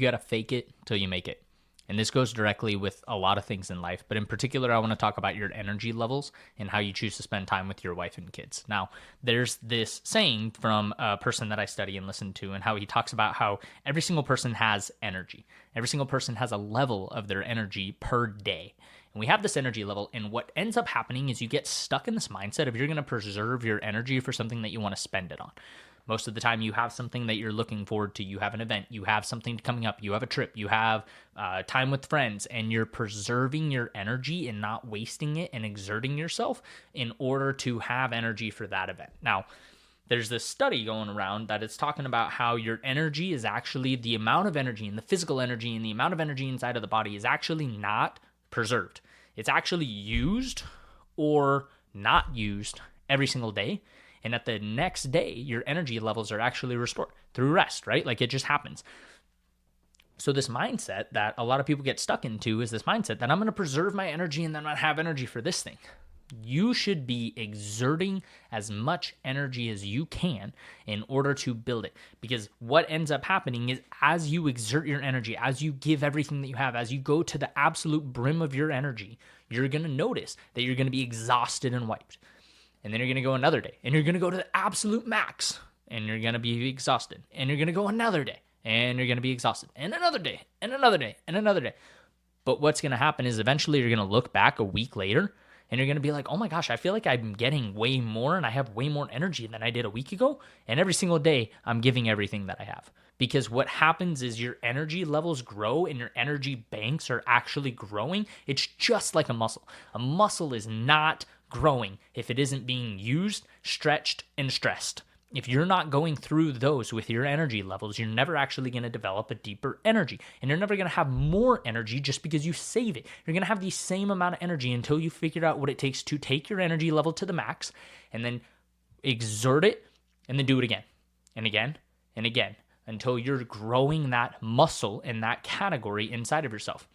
you got to fake it till you make it. And this goes directly with a lot of things in life, but in particular, I want to talk about your energy levels and how you choose to spend time with your wife and kids. Now, there's this saying from a person that I study and listen to, and how he talks about how every single person has energy. Every single person has a level of their energy per day. And we have this energy level, and what ends up happening is you get stuck in this mindset of you're going to preserve your energy for something that you want to spend it on. Most of the time, you have something that you're looking forward to. You have an event, you have something coming up, you have a trip, you have time with friends, and you're preserving your energy and not wasting it and exerting yourself in order to have energy for that event. Now, there's this study going around that it's talking about how your energy is actually the amount of energy, and the physical energy and the amount of energy inside of the body is actually not preserved. It's actually used or not used every single day. And at the next day, your energy levels are actually restored through rest, right? Like it just happens. So this mindset that a lot of people get stuck into is this mindset that I'm going to preserve my energy and then I'm going to have energy for this thing. You should be exerting as much energy as you can in order to build it. Because what ends up happening is as you exert your energy, as you give everything that you have, as you go to the absolute brim of your energy, you're going to notice that you're going to be exhausted and wiped. And then you're going to go another day, and you're going to go to the absolute max, and you're going to be exhausted. And you're going to go another day, and you're going to be exhausted. And another day, and another day, and another day. But what's going to happen is eventually you're going to look back a week later, and you're going to be like, oh my gosh, I feel like I'm getting way more, and I have way more energy than I did a week ago. And every single day, I'm giving everything that I have. Because what happens is your energy levels grow, and your energy banks are actually growing. It's just like a muscle. A muscle is not growing if it isn't being used, stretched, and stressed. If you're not going through those with your energy levels, you're never actually going to develop a deeper energy. And you're never going to have more energy just because you save it. You're going to have the same amount of energy until you figure out what it takes to take your energy level to the max and then exert it and then do it again and again and again until you're growing that muscle in that category inside of yourself.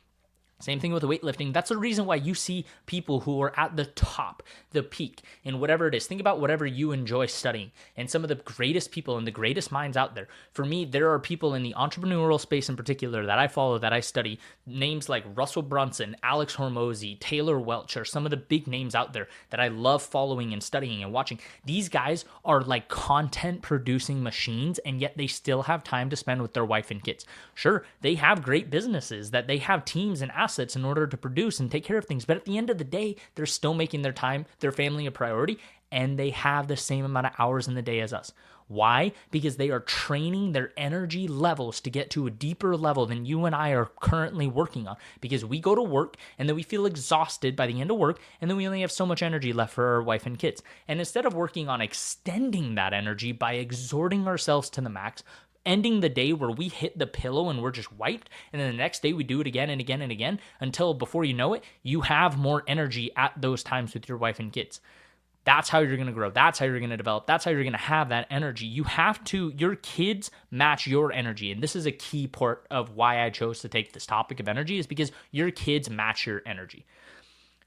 Same thing with weightlifting. That's the reason why you see people who are at the top, the peak, in whatever it is. Think about whatever you enjoy studying. And some of the greatest people and the greatest minds out there. For me, there are people in the entrepreneurial space in particular that I follow, that I study. Names like Russell Brunson, Alex Hormozy, Taylor Welch are some of the big names out there that I love following and studying and watching. These guys are like content producing machines, and yet they still have time to spend with their wife and kids. Sure, they have great businesses that they have teams and assets in order to produce and take care of things. But at the end of the day, they're still making their time, their family a priority, and they have the same amount of hours in the day as us. Why? Because they are training their energy levels to get to a deeper level than you and I are currently working on. Because we go to work and then we feel exhausted by the end of work, and then we only have so much energy left for our wife and kids. And instead of working on extending that energy by exhorting ourselves to the max, ending the day where we hit the pillow and we're just wiped, and then the next day we do it again and again and again until before you know it, you have more energy at those times with your wife and kids. That's how you're going to grow. That's how you're going to develop. That's how you're going to have that energy. Your kids match your energy. And this is a key part of why I chose to take this topic of energy, is because your kids match your energy.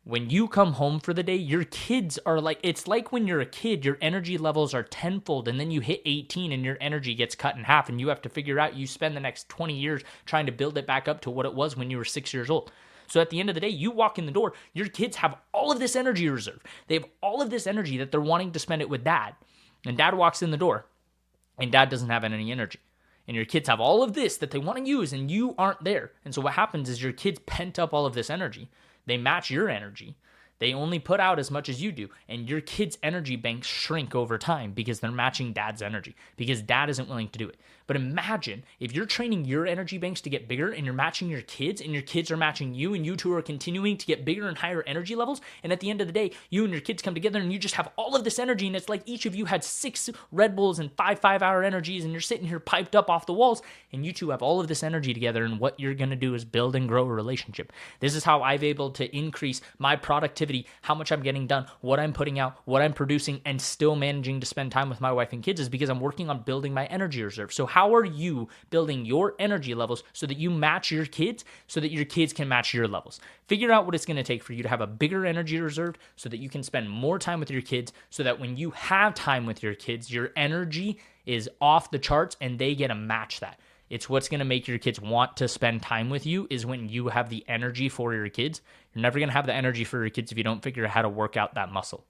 When you come home for the day, your kids are like, it's like when you're a kid, your energy levels are tenfold, and then you hit 18 and your energy gets cut in half, and you have to figure out, you spend the next 20 years trying to build it back up to what it was when you were 6 years old. So at the end of the day, you walk in the door, your kids have all of this energy reserved. They have all of this energy that they're wanting to spend it with dad. And dad walks in the door, and dad doesn't have any energy. And your kids have all of this that they want to use, and you aren't there. And so what happens is your kids pent up all of this energy. They match your energy. They only put out as much as you do, and your kids' energy banks shrink over time because they're matching dad's energy, because dad isn't willing to do it. But imagine if you're training your energy banks to get bigger, and you're matching your kids, and your kids are matching you, and you two are continuing to get bigger and higher energy levels, and at the end of the day, you and your kids come together and you just have all of this energy, and it's like each of you had 6 Red Bulls and 5-hour energies, and you're sitting here piped up off the walls, and you two have all of this energy together, and what you're going to do is build and grow a relationship. This is how I've able to increase my productivity, how much I'm getting done, what I'm putting out, what I'm producing, and still managing to spend time with my wife and kids, is because I'm working on building my energy reserve. So how are you building your energy levels so that you match your kids, so that your kids can match your levels? Figure out what it's going to take for you to have a bigger energy reserve so that you can spend more time with your kids, so that when you have time with your kids, your energy is off the charts and they get to match that. It's what's going to make your kids want to spend time with you is when you have the energy for your kids. You're never going to have the energy for your kids if you don't figure out how to work out that muscle.